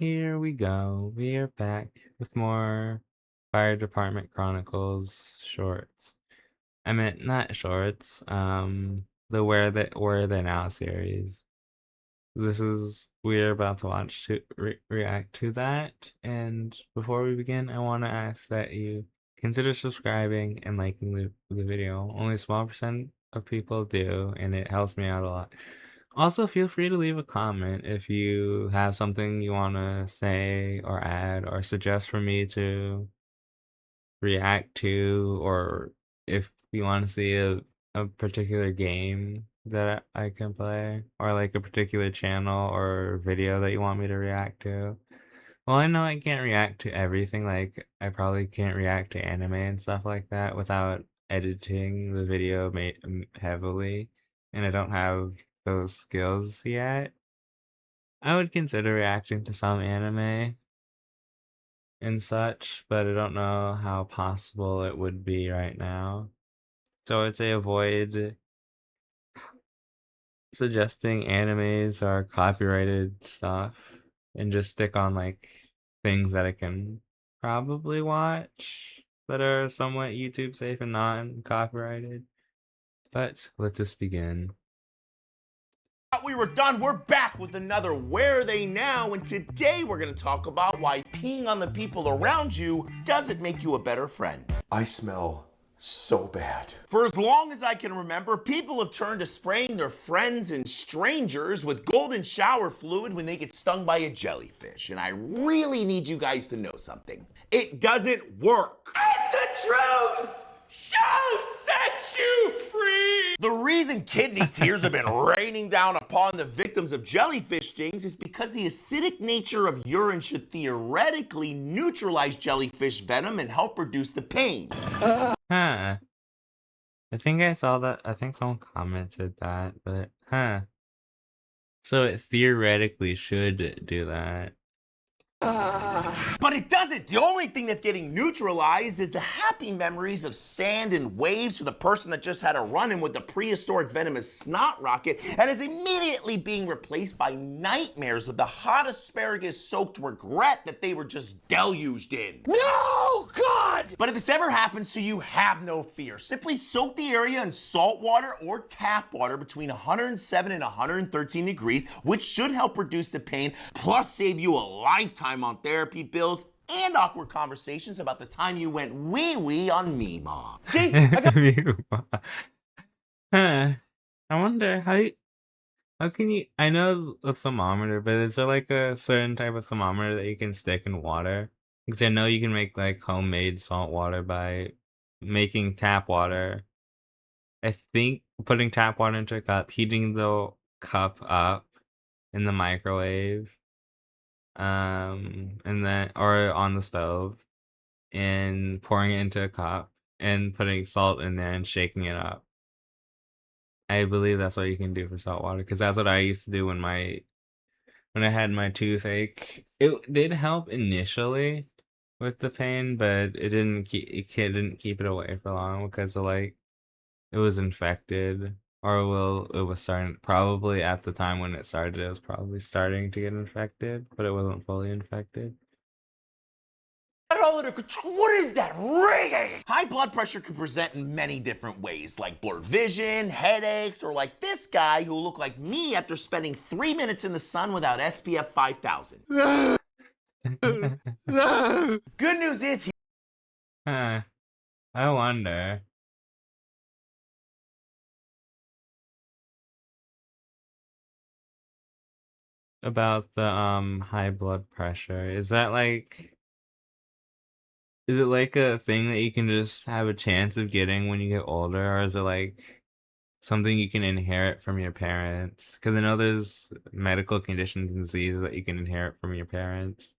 Here we go. We are back with more Fire Department Chronicles shorts. I meant not shorts, the Where They Now series. We're about to watch react to that. And before we begin, I want to ask that you consider subscribing and liking the video. Only a small percent of people do, and it helps me out a lot. Also, feel free to leave a comment if you have something you want to say or add or suggest for me to react to, or if you want to see a particular game that I can play, or like a particular channel or video that you want me to react to. Well, I know I can't react to everything, like I probably can't react to anime and stuff like that without editing the video heavily, and I don't have those skills yet. I would consider reacting to some anime and such, but I don't know how possible it would be right now. So I'd say avoid suggesting animes or copyrighted stuff and just stick on like things that I can probably watch that are somewhat YouTube safe and non-copyrighted. But let's just begin. Thought we were done. We're back with another Where Are They Now? And today we're going to talk about why peeing on the people around you doesn't make you a better friend. I smell so bad. For as long as I can remember, people have turned to spraying their friends and strangers with golden shower fluid when they get stung by a jellyfish. And I really need you guys to know something. It doesn't work. And the truth shall set you free. The reason kidney tears have been raining down upon the victims of jellyfish stings is because the acidic nature of urine should theoretically neutralize jellyfish venom and help reduce the pain. Huh. I think I saw that. I think someone commented that, but huh. So it theoretically should do that. But it doesn't. The only thing that's getting neutralized is the happy memories of sand and waves for the person that just had a run-in with the prehistoric venomous snot rocket and is immediately being replaced by nightmares with the hot asparagus-soaked regret that they were just deluged in. No, God! But if this ever happens to you, have no fear. Simply soak the area in salt water or tap water between 107 and 113 degrees, which should help reduce the pain, plus save you a lifetime on therapy bills and awkward conversations about the time you went wee-wee on me, Mom. See? Huh. I wonder how can you, I know a thermometer, but is there like a certain type of thermometer that you can stick in water? Because I know you can make like homemade salt water by making tap water. I think putting tap water into a cup, heating the cup up in the microwave, and then or on the stove, and pouring it into a cup and putting salt in there and shaking it up. I believe that's what you can do for salt water, because that's what I used to do when I had my toothache. It did help initially with the pain, but it didn't keep it away for long because of like it was infected, or it was starting, probably at the time when it started, it was probably starting to get infected, but it wasn't fully infected. All under control. What is that ringing? High blood pressure can present in many different ways, like blurred vision, headaches, or like this guy who looked like me after spending 3 minutes in the sun without SPF 5000. Good news is Huh. I wonder. About the high blood pressure. Is it like a thing that you can just have a chance of getting when you get older, or is it like something you can inherit from your parents? Because I know there's medical conditions and diseases that you can inherit from your parents.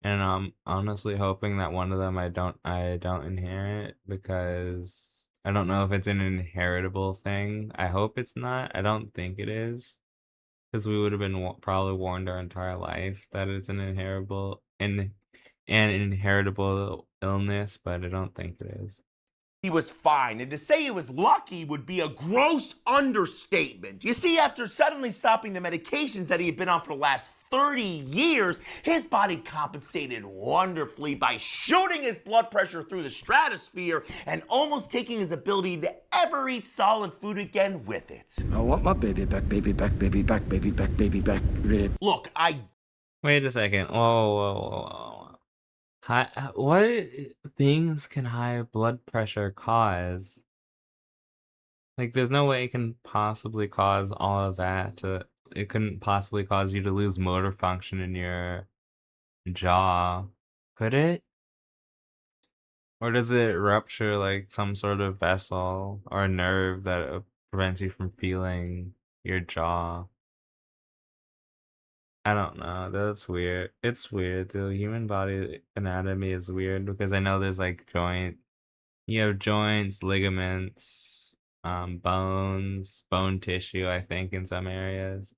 And I'm honestly hoping that one of them I don't inherit, because I don't know if it's an inheritable thing. I hope it's not. I don't think it is, because we would have been probably warned our entire life that it's an inheritable illness, but I don't think it is. he was fine, and to say he was lucky would be a gross understatement. You see, after suddenly stopping the medications that he had been on for the last 30 years, his body compensated wonderfully by shooting his blood pressure through the stratosphere and almost taking his ability to ever eat solid food again with it. I want my baby back, baby back, baby back, baby back, baby back, rib. Look, I Wait a second. Whoa. What things can high blood pressure cause? Like, there's no way it can possibly cause all of that it couldn't possibly cause you to lose motor function in your jaw, could it? Or does it rupture like some sort of vessel or a nerve that prevents you from feeling your jaw? I don't know. That's weird. It's weird. The human body anatomy is weird because I know there's like you have joints, ligaments, bones, bone tissue, I think, in some areas.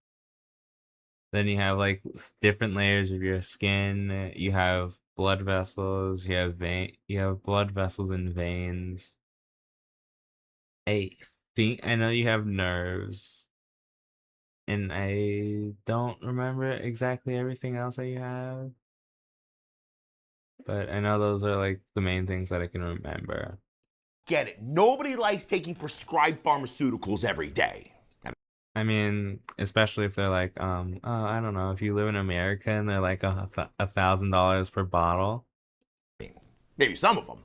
Then you have like different layers of your skin. You have blood vessels. You have blood vessels and veins. I I know you have nerves, and I don't remember exactly everything else that you have, but I know those are like the main things that I can remember. get it. Nobody likes taking prescribed pharmaceuticals every day. I mean, especially if they're like, oh, I don't know, if you live in America and they're like $1,000 per bottle. Maybe some of them.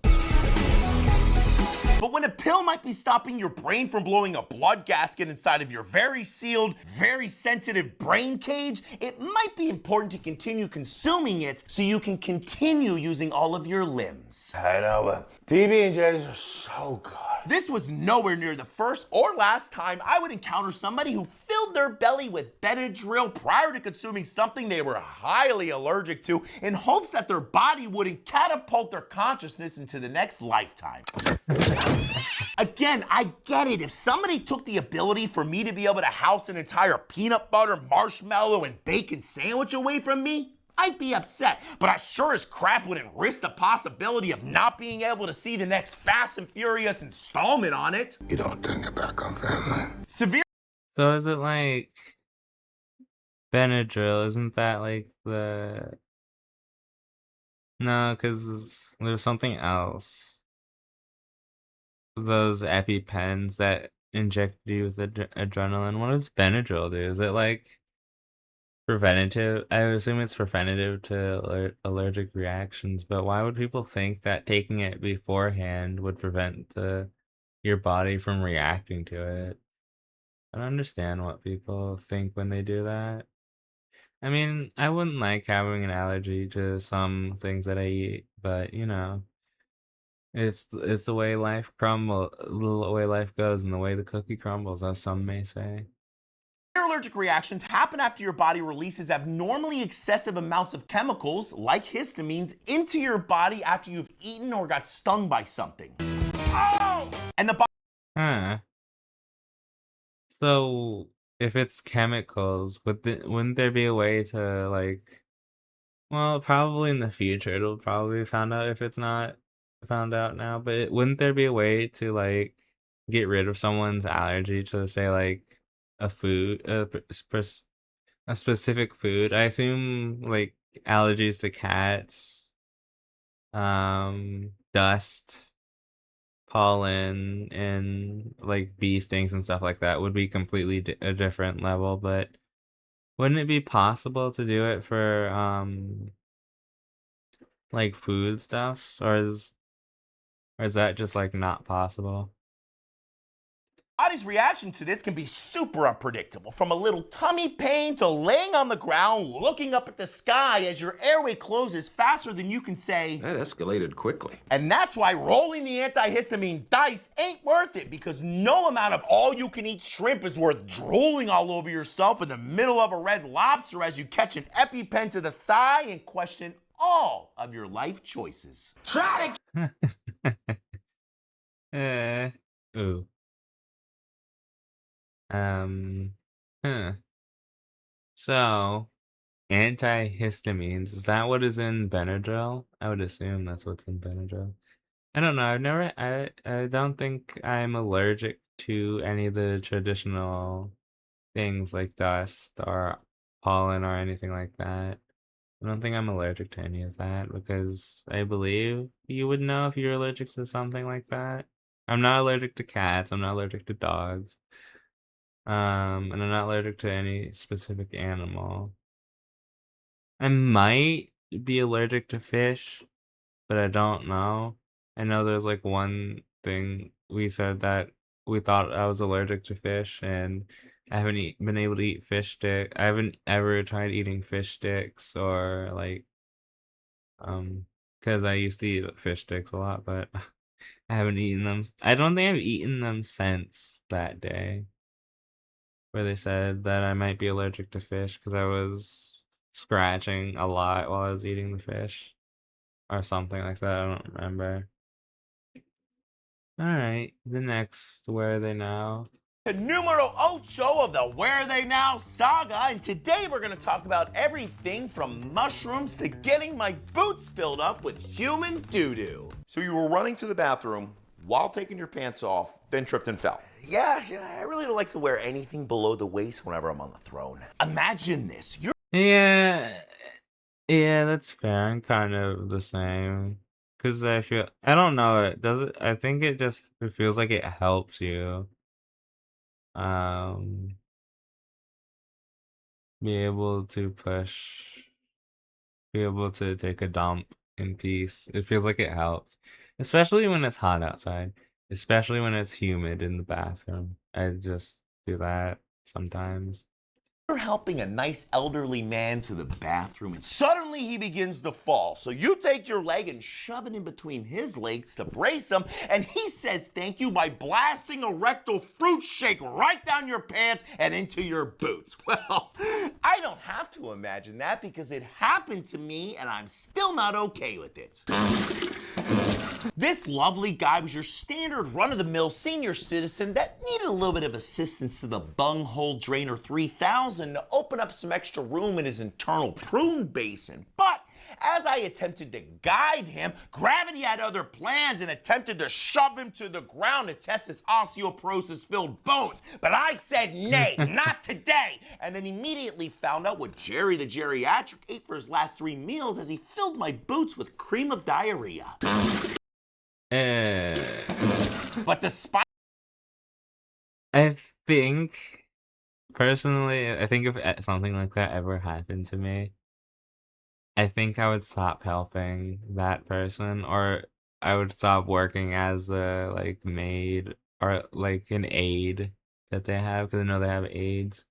But when a pill might be stopping your brain from blowing a blood gasket inside of your very sealed, very sensitive brain cage, it might be important to continue consuming it so you can continue using all of your limbs. I know, but PB&Js are so good. This was nowhere near the first or last time I would encounter somebody who filled their belly with Benadryl prior to consuming something they were highly allergic to in hopes that their body wouldn't catapult their consciousness into the next lifetime. Again, I get it. If somebody took the ability for me to be able to house an entire peanut butter, marshmallow, and bacon sandwich away from me, I'd be upset, but I sure as crap wouldn't risk the possibility of not being able to see the next Fast and Furious installment on it. You don't turn your back on family. Severe So is it like Benadryl? Isn't that like the... No, because there's something else. Those EpiPens that inject you with adrenaline. What does Benadryl do? Is it like preventative? I assume it's preventative to allergic reactions, but why would people think that taking it beforehand would prevent your body from reacting to it? I don't understand what people think when they do that. I mean, I wouldn't like having an allergy to some things that I eat, but you know, it's the way the way life goes, and the way the cookie crumbles, as some may say. allergic reactions happen after your body releases abnormally excessive amounts of chemicals, like histamines, into your body after you've eaten or got stung by something. Oh! And the body Huh. So if it's chemicals, wouldn't there be a way to like, well, probably in the future it'll probably be found out if it's not found out now, but wouldn't there be a way to like get rid of someone's allergy to say like a food, a specific food? I assume like allergies to cats, dust, pollen, and like bee stings and stuff like that would be completely a different level, but wouldn't it be possible to do it for like food stuff, or is that just like not possible? body's reaction to this can be super unpredictable, from a little tummy pain to laying on the ground looking up at the sky as your airway closes faster than you can say. That escalated quickly. And that's why rolling the antihistamine dice ain't worth it, because no amount of all-you-can-eat shrimp is worth drooling all over yourself in the middle of a Red Lobster as you catch an EpiPen to the thigh and question all of your life choices. Try to Ooh. Huh. So, antihistamines, is that what is in Benadryl? I would assume that's what's in Benadryl. I don't know. I don't think I'm allergic to any of the traditional things like dust or pollen or anything like that. I don't think I'm allergic to any of that because I believe you would know if you're allergic to something like that. I'm not allergic to cats. I'm not allergic to dogs. And I'm not allergic to any specific animal. I might be allergic to fish, but I don't know. I know there's like one thing we said that we thought I was allergic to fish, and I haven't been able to eat fish stick. I haven't ever tried eating fish sticks or like because I used to eat fish sticks a lot, but I haven't eaten them. I don't think I've eaten them since that day where they said that I might be allergic to fish because I was scratching a lot while I was eating the fish or something like that. I don't remember. All right, the next Where Are They Now? The numero ocho of the Where Are They Now saga, and today we're going to talk about everything from mushrooms to getting my boots filled up with human doo-doo. So you were running to the bathroom while taking your pants off, then tripped and fell. Yeah, I really don't like to wear anything below the waist whenever I'm on the throne. Imagine this. You're Yeah, yeah, that's fair. I'm kind of the same. Because I don't know, I think it feels like it helps you, um, be able to be able to take a dump in peace. It feels like it helps, especially when it's hot outside, especially when it's humid in the bathroom. I just do that sometimes. helping a nice elderly man to the bathroom, and suddenly he begins to fall. So you take your leg and shove it in between his legs to brace him, and he says thank you by blasting a rectal fruit shake right down your pants and into your boots. Well, I don't have to imagine that because it happened to me and I'm still not okay with it. This lovely guy was your standard run-of-the-mill senior citizen that needed a little bit of assistance to the bunghole drainer 3000 to open up some extra room in his internal prune basin. But as I attempted to guide him, gravity had other plans and attempted to shove him to the ground to test his osteoporosis-filled bones. But I said nay, not today, and then immediately found out what Jerry the geriatric ate for his last 3 meals as he filled my boots with cream of diarrhea. But despite I think, personally, I think if something like that ever happened to me, I think I would stop helping that person, or I would stop working as a like maid or like an aide that they have, because I know they have aides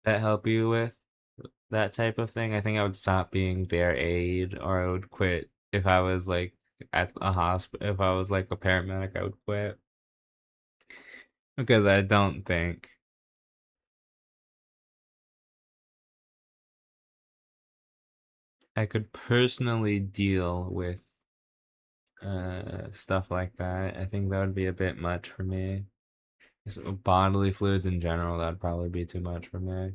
that help you with that type of thing. I think I would stop being their aide, or I would quit if I was like at a hospital. If I was like a paramedic, I would quit because I don't think I could personally deal with stuff like that. I think that would be a bit much for me. Bodily fluids in general, that'd probably be too much for me.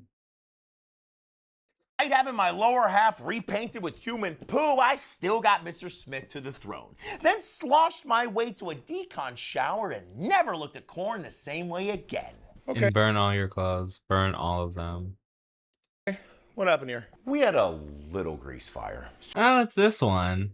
having my lower half repainted with human poo, I still got Mr. Smith to the throne. Then sloshed my way to a decon shower and never looked at corn the same way again. And burn all your clothes. Burn all of them. What happened here? We had a little grease fire. Oh, it's this one.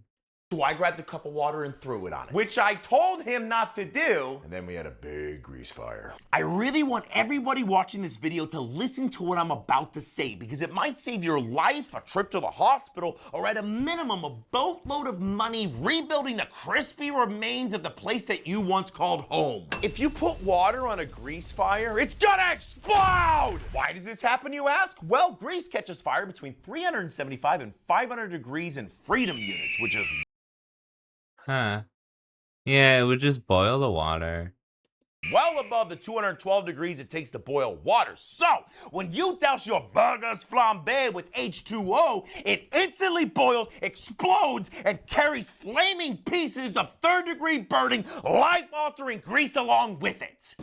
So I grabbed a cup of water and threw it on it, which I told him not to do. And then we had a big grease fire. I really want everybody watching this video to listen to what I'm about to say because it might save your life, a trip to the hospital, or at a minimum, a boatload of money rebuilding the crispy remains of the place that you once called home. If you put water on a grease fire, it's gonna explode! Why does this happen, you ask? Well, grease catches fire between 375 and 500 degrees in freedom units, which is Huh. Yeah, it would just boil the water. well above the 212 degrees it takes to boil water. So, when you douse your burgers flambe with H2O, it instantly boils, explodes, and carries flaming pieces of third-degree burning, life-altering grease along with it.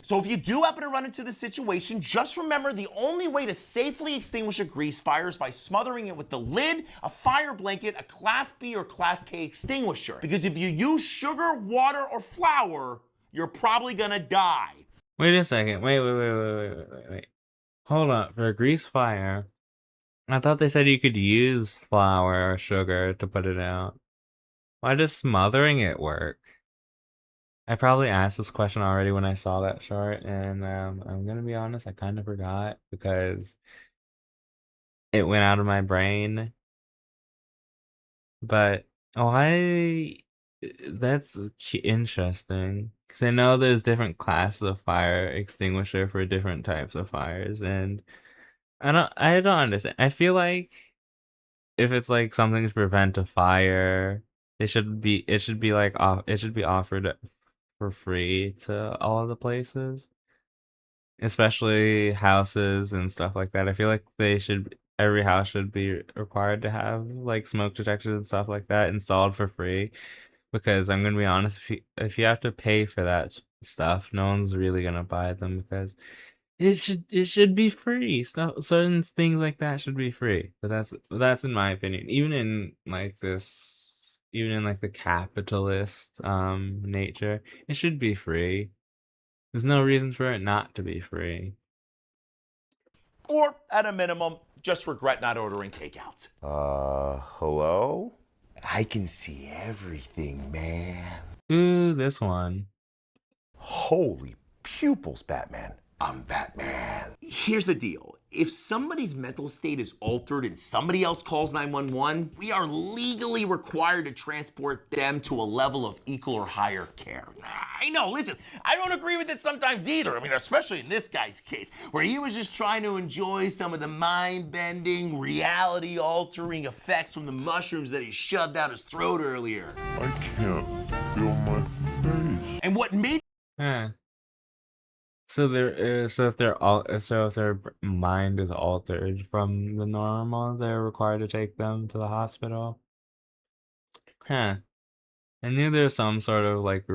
So if you do happen to run into this situation, just remember the only way to safely extinguish a grease fire is by smothering it with the lid, a fire blanket, a Class B or Class K extinguisher. Because if you use sugar, water, or flour, you're probably gonna die. Wait a second. Wait. Hold on, for a grease fire, I thought they said you could use flour or sugar to put it out. Why does smothering it work? I probably asked this question already when I saw that short, and I'm gonna be honest, I kind of forgot because it went out of my brain. But why? That's interesting because I know there's different classes of fire extinguisher for different types of fires, and I don't understand. I feel like if it's like something to prevent a fire, it should be like it should be offered for free to all of the places, especially houses and stuff like that. I feel like every house should be required to have like smoke detectors and stuff like that installed for free. Because I'm gonna be honest, if you have to pay for that stuff, no one's really gonna buy them because it should be free. Stuff certain things like that should be free. But that's in my opinion. Even in like the capitalist nature, it should be free. There's no reason for it not to be free. Or, at a minimum, just regret not ordering takeout. Hello? I can see everything, man. Ooh, this one. Holy pupils, Batman. I'm Batman. Here's the deal. If somebody's mental state is altered and somebody else calls 911, we are legally required to transport them to a level of equal or higher care. I know, listen, I don't agree with it sometimes either. I mean, especially in this guy's case, where he was just trying to enjoy some of the mind-bending, reality-altering effects from the mushrooms that he shoved down his throat earlier. I can't feel my face. And what made Huh. So if their mind is altered from the normal, they're required to take them to the hospital. Huh. I knew there's some sort of like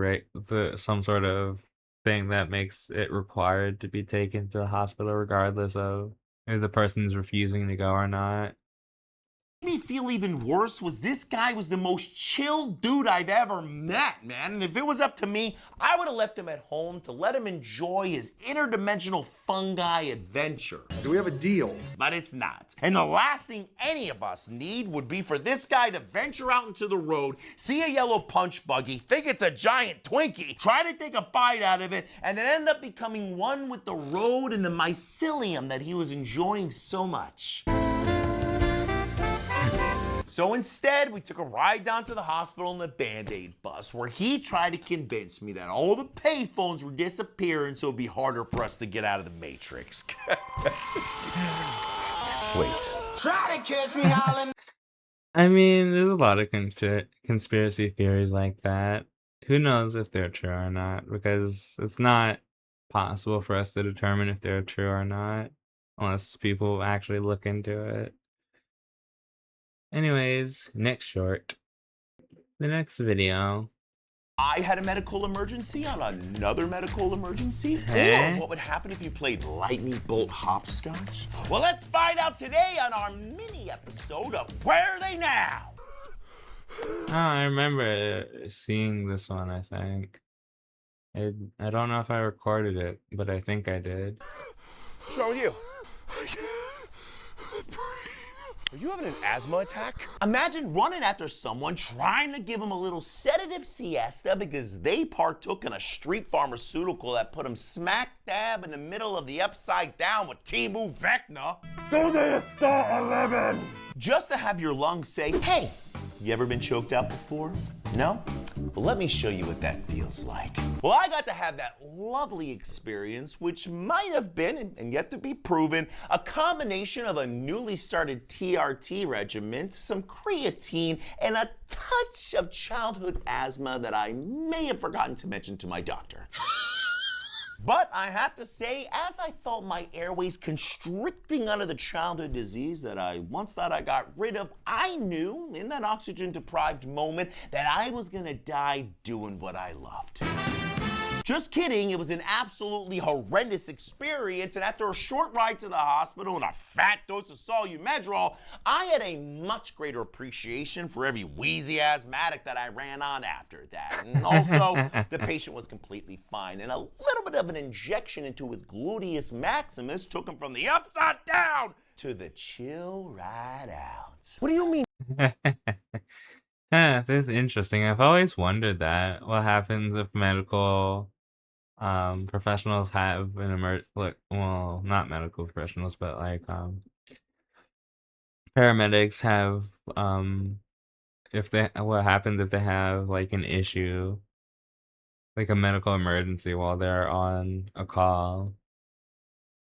some sort of thing that makes it required to be taken to the hospital regardless of if the person's refusing to go or not. me feel even worse was this guy was the most chill dude I've ever met, man. And if it was up to me, I would have left him at home to let him enjoy his interdimensional fungi adventure. Do we have a deal? But it's not. And the last thing any of us need would be for this guy to venture out into the road, see a yellow punch buggy, think it's a giant Twinkie, try to take a bite out of it, and then end up becoming one with the road and the mycelium that he was enjoying so much. So instead, we took a ride down to the hospital in the Band-Aid bus, where he tried to convince me that all the payphones were disappearing so it'd be harder for us to get out of the Matrix. Wait. Try to catch me howling. I mean, there's a lot of conspiracy theories like that. Who knows if they're true or not, because it's not possible for us to determine if they're true or not, unless people actually look into it. Anyways, next short. The next video. I had a medical emergency on another medical emergency? Huh? Or what would happen if you played lightning bolt hopscotch? Well, let's find out today on our mini episode of Where Are They Now? Oh, I remember seeing this one, I think. I don't know if I recorded it, but I think I did. What's wrong with you? Are you having an asthma attack? Imagine running after someone trying to give them a little sedative siesta because they partook in a street pharmaceutical that put them smack dab in the middle of the upside down with Timu Vecna. Do they start 11? Just to have your lungs say, hey, you ever been choked out before? No? Well, let me show you what that feels like. Well, I got to have that lovely experience, which might have been, and yet to be proven, a combination of a newly started TRT regimen, some creatine, and a touch of childhood asthma that I may have forgotten to mention to my doctor. But I have to say, as I felt my airways constricting under the childhood disease that I once thought I got rid of, I knew in that oxygen-deprived moment that I was gonna die doing what I loved. Just kidding, it was an absolutely horrendous experience, and after a short ride to the hospital and a fat dose of Solumedrol, I had a much greater appreciation for every wheezy asthmatic that I ran on after that. And also, the patient was completely fine, and a little bit of an injection into his gluteus maximus took him from the upside down to the chill right out. What do you mean? Yeah, that's interesting. I've always wondered that. What happens if medical professionals have an well, not medical professionals, but like paramedics have if they what happens if they have like an issue, like a medical emergency while they're on a call.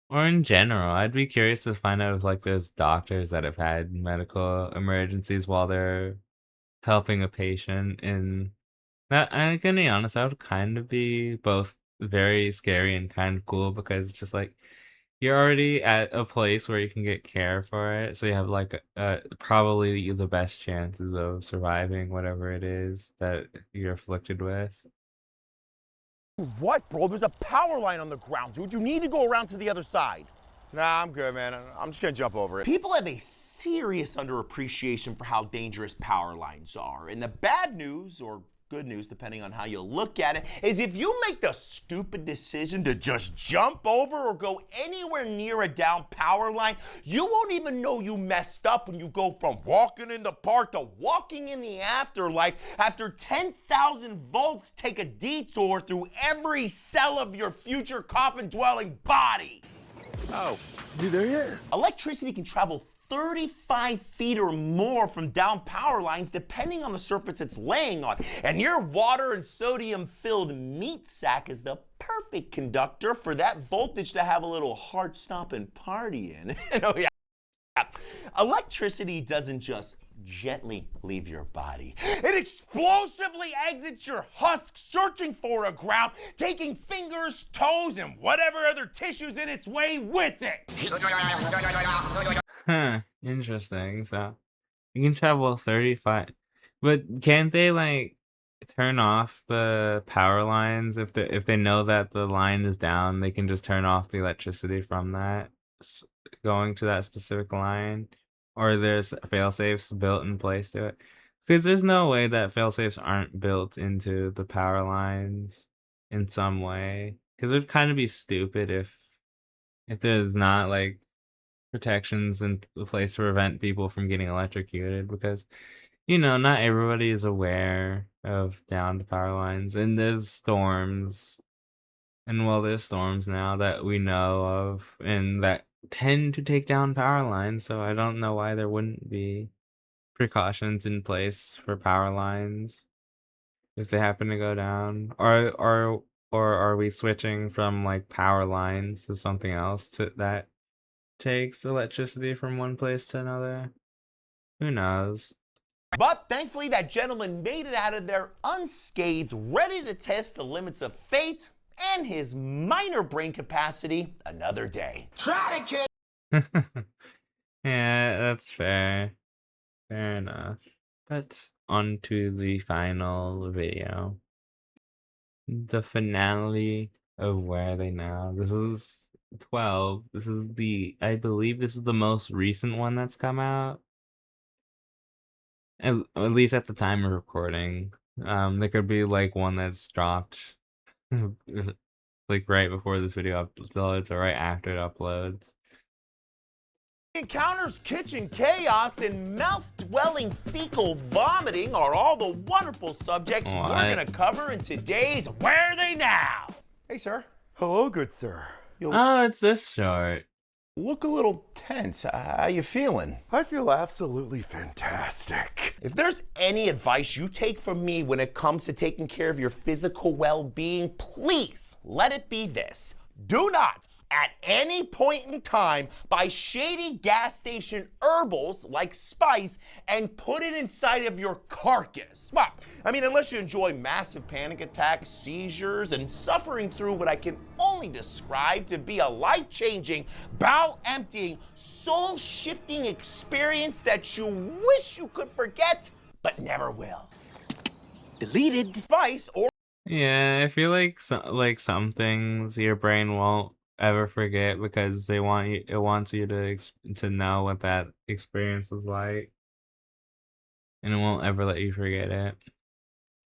Or in general, I'd be curious to find out if like there's doctors that have had medical emergencies while they're helping a patient. And that, I'm gonna be honest, that would kind of be both very scary and kind of cool because it's just like you're already at a place where you can get care for it, so you have like probably the best chances of surviving whatever it is that you're afflicted with. What, bro? There's a power line on the ground, dude. You need to go around to the other side. Nah, I'm good, man. I'm just gonna jump over it. People have a serious underappreciation for how dangerous power lines are. And the bad news, or good news, depending on how you look at it, is if you make the stupid decision to just jump over or go anywhere near a down power line, you won't even know you messed up when you go from walking in the park to walking in the afterlife after 10,000 volts take a detour through every cell of your future coffin-dwelling body. Oh, you there yet? Electricity can travel 35 feet or more from down power lines depending on the surface it's laying on. And your water and sodium-filled meat sack is the perfect conductor for that voltage to have a little heart-stopping party in. Oh yeah. Electricity doesn't just gently leave your body. It explosively exits your husk, searching for a ground, taking fingers, toes, and whatever other tissues in its way with it. Huh, interesting. So you can travel 35, but can't they like turn off the power lines if they know that the line is down, they can just turn off the electricity from that going to that specific line, or there's fail-safes built in place to it? Because there's no way that fail-safes aren't built into the power lines in some way. Because it would kind of be stupid if there's not like protections in place to prevent people from getting electrocuted, because not everybody is aware of downed power lines, and there's storms, and well, there's storms now that we know of and that tend to take down power lines, so I don't know why there wouldn't be precautions in place for power lines if they happen to go down. Or are we switching from like power lines to something else that takes electricity from one place to another? Who knows? But thankfully, that gentleman made it out of there unscathed, ready to test the limits of fate and his minor brain capacity another day. Try to kid. Yeah, that's fair. Fair enough. But on to the final video. The finale of Where Are They Now? This is 12. I believe this is the most recent one that's come out. At least at the time of recording. There could be like one that's dropped like right before this video uploads or right after it uploads. Encounters kitchen chaos and mouth-dwelling fecal vomiting are all the wonderful subjects we're going to cover in today's Where Are They Now? Hey, sir. Hello, good sir. Oh, it's this short. Look a little tense. How you feeling? I feel absolutely fantastic. If there's any advice you take from me when it comes to taking care of your physical well-being, please let it be this. Do not, at any point in time, buy shady gas station herbals like spice and put it inside of your carcass. Well, I mean, unless you enjoy massive panic attacks, seizures, and suffering through what I can only describe to be a life-changing, bowel-emptying, soul-shifting experience that you wish you could forget, but never will. Deleted spice or Yeah, I feel like some things your brain won't ever forget because it wants you to know what that experience was like, and it won't ever let you forget it.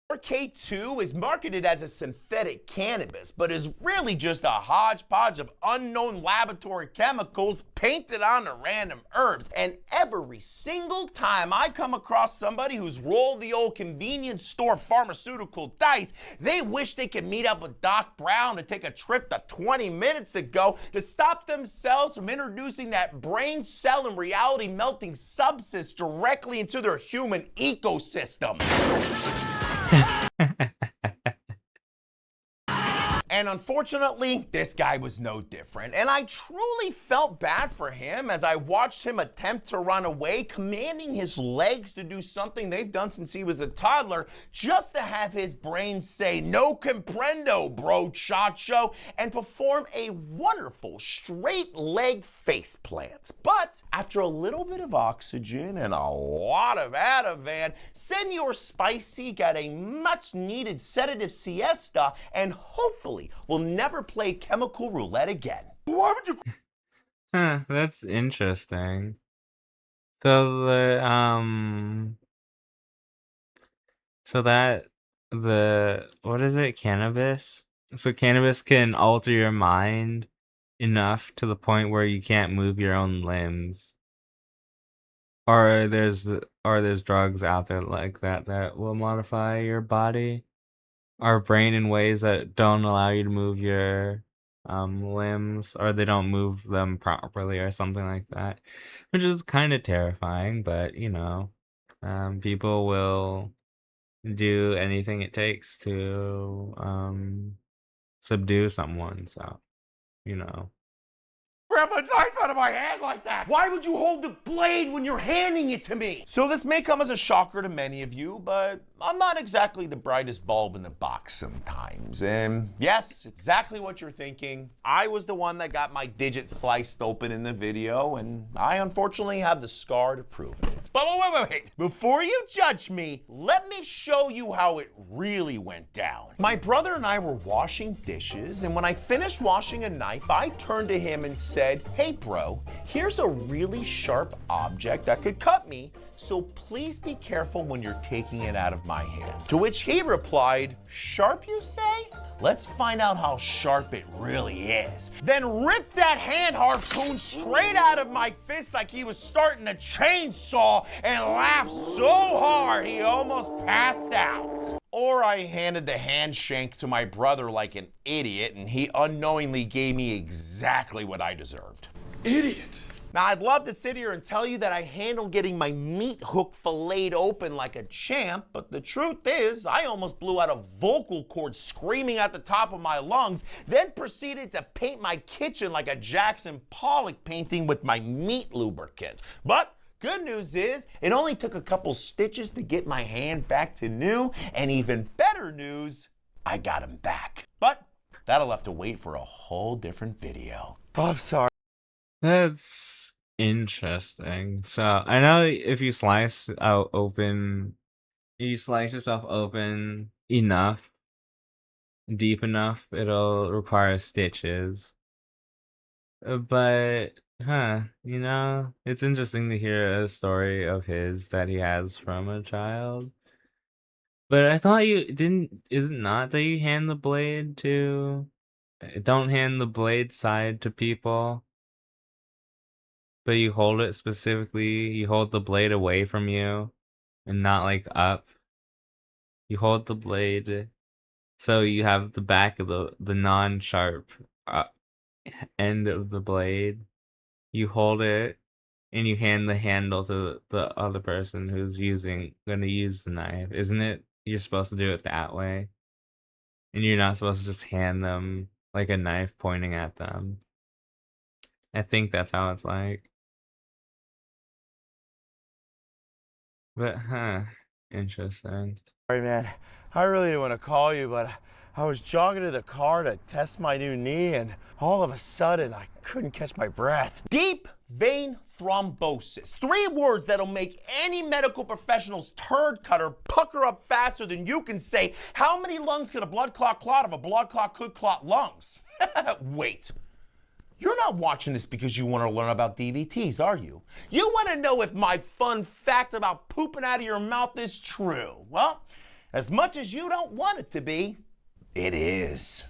K2 is marketed as a synthetic cannabis, but is really just a hodgepodge of unknown laboratory chemicals painted onto random herbs. And every single time I come across somebody who's rolled the old convenience store pharmaceutical dice, they wish they could meet up with Doc Brown to take a trip to 20 minutes ago to stop themselves from introducing that brain cell and reality melting substance directly into their human ecosystem. And unfortunately, this guy was no different. And I truly felt bad for him as I watched him attempt to run away, commanding his legs to do something they've done since he was a toddler, just to have his brain say, "No comprendo, bro, chacho," and perform a wonderful straight leg face plant. But after a little bit of oxygen and a lot of Ativan, Senor Spicy got a much needed sedative siesta and hopefully will never play chemical roulette again. Why would you? Huh, that's interesting. So so that what is it? Cannabis? So cannabis can alter your mind enough to the point where you can't move your own limbs. Or there's drugs out there like that will modify your body or brain in ways that don't allow you to move your limbs, or they don't move them properly or something like that, which is kind of terrifying, but people will do anything it takes to subdue someone, so you know. Grab a knife out of my hand like that? Why would you hold the blade when you're handing it to me? So this may come as a shocker to many of you, but I'm not exactly the brightest bulb in the box sometimes. And yes, exactly what you're thinking. I was the one that got my digit sliced open in the video, and I unfortunately have the scar to prove it. But wait. Before you judge me, let me show you how it really went down. My brother and I were washing dishes, and when I finished washing a knife, I turned to him and said, "Hey bro, here's a really sharp object that could cut me, so please be careful when you're taking it out of my hand." To which he replied, "Sharp you say? Let's find out how sharp it really is." Then ripped that hand harpoon straight out of my fist like he was starting a chainsaw and laughed so hard he almost passed out. Or I handed the hand shank to my brother like an idiot and he unknowingly gave me exactly what I deserved. Idiot. Now, I'd love to sit here and tell you that I handled getting my meat hook filleted open like a champ, but the truth is, I almost blew out a vocal cord screaming at the top of my lungs, then proceeded to paint my kitchen like a Jackson Pollock painting with my meat lubricant. But good news is, it only took a couple stitches to get my hand back to new, and even better news, I got him back. But that'll have to wait for a whole different video. Oh, I'm sorry. That's interesting. So I know if you slice yourself open enough, deep enough, it'll require stitches. But it's interesting to hear a story of his that he has from a child. But I thought is it not that you hand the blade to, don't hand the blade side to people? But you hold it specifically, you hold the blade away from you and not like up. You hold the blade so you have the back of the non-sharp end of the blade. You hold it and you hand the handle to the other person who's gonna use the knife. Isn't it you're supposed to do it that way? And you're not supposed to just hand them like a knife pointing at them. I think that's how it's like. But interesting. Sorry, man. I really didn't want to call you, but I was jogging to the car to test my new knee, and all of a sudden, I couldn't catch my breath. Deep vein thrombosis. 3 words that'll make any medical professional's turd cutter pucker up faster than you can say, how many lungs could a blood clot clot if a blood clot could clot lungs? Wait. You're not watching this because you want to learn about DVTs, are you? You want to know if my fun fact about pooping out of your mouth is true. Well, as much as you don't want it to be, it is.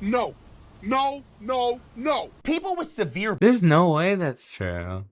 No, no, no, no. People with severe There's no way that's true.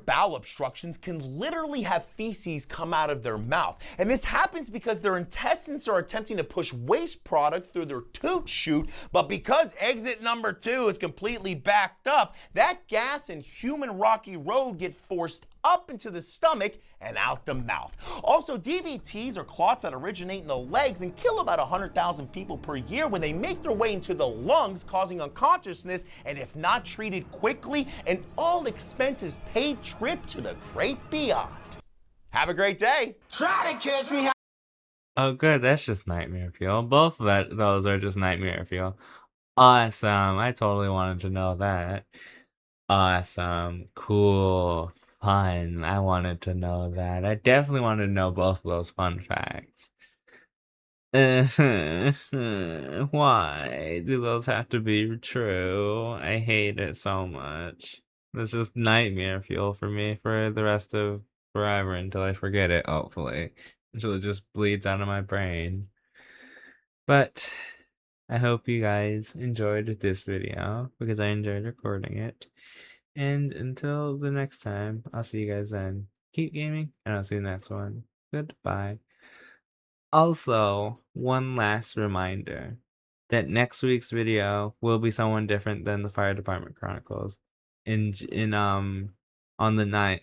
bowel obstructions can literally have feces come out of their mouth. And this happens because their intestines are attempting to push waste product through their toot chute, but because exit number 2 is completely backed up, that gas and human rocky road get forced up into the stomach and out the mouth. Also, DVTs are clots that originate in the legs and kill about 100,000 people per year when they make their way into the lungs, causing unconsciousness, and if not treated quickly, an all expenses paid trip to the great beyond. Have a great day. Try to catch me. Oh, good. That's just nightmare fuel. Both of those are just nightmare fuel. Awesome. I totally wanted to know that. Awesome. Cool. Fun. I wanted to know that. I definitely wanted to know both of those fun facts. Why do those have to be true? I hate it so much. It's just nightmare fuel for me for the rest of forever until I forget it, hopefully. Until it just bleeds out of my brain. But I hope you guys enjoyed this video because I enjoyed recording it. And until the next time, I'll see you guys then. Keep gaming, and I'll see you next one. Goodbye. Also, one last reminder that next week's video will be someone different than the Fire Department Chronicles. On the night,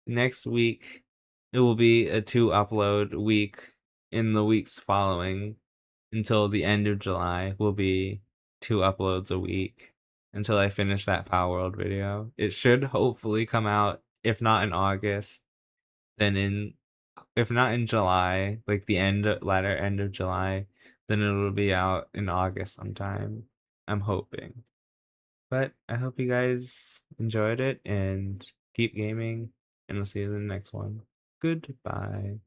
next week it will be a 2 upload week. In the weeks following until the end of July will be 2 uploads a week until I finish that Palworld video. It should hopefully come out, if not in August, then if not in July, like the latter end of July, then it will be out in August sometime. I'm hoping. But I hope you guys enjoyed it and keep gaming, and I'll see you in the next one. Goodbye.